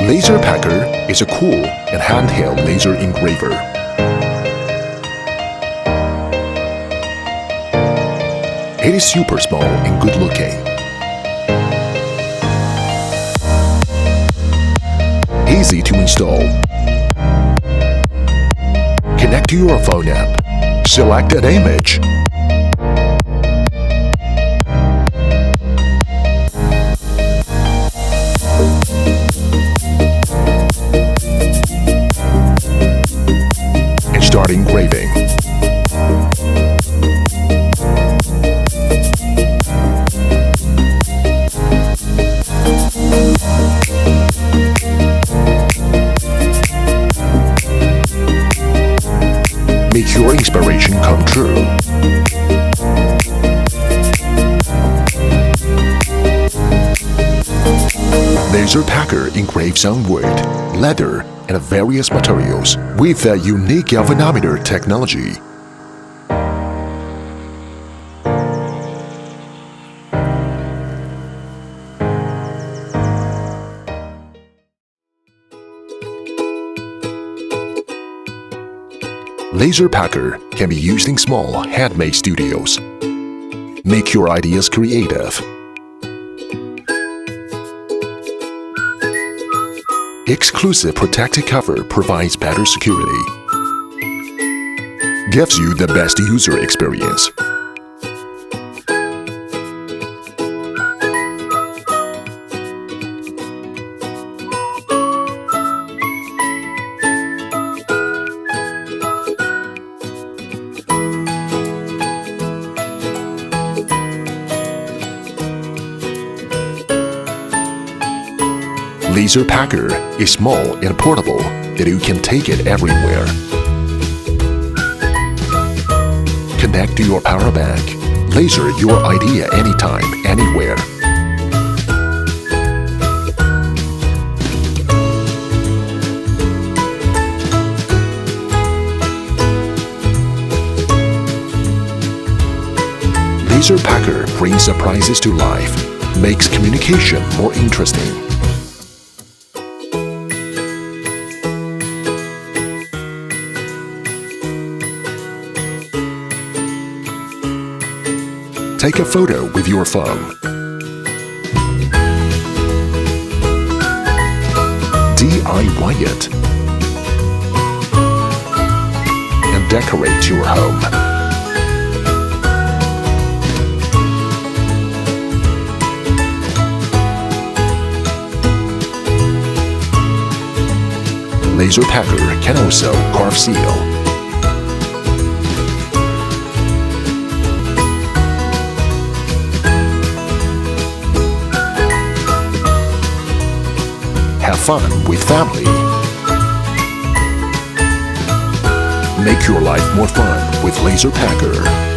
Woodpecker is a cool and handheld laser engraver. It is super small and good looking. Easy to install. Connect to your phone app. Select an image. And start engraving. Make your inspiration come true. Woodpecker engraves on wood, leather, and various materials with a unique galvanometer technology. Woodpecker can be used in small, handmade studios. Make your ideas creative. Exclusive protective cover provides better security. Gives you the best user experience. Woodpecker is small and portable that you can take it everywhere. Connect to your power bank. Laser your idea anytime, anywhere. Woodpecker brings surprises to life, makes communication more interesting. Take a photo with your phone. DIY it. And decorate your home. Woodpecker can also carve seal. Have fun with family. Make your life more fun with Woodpecker.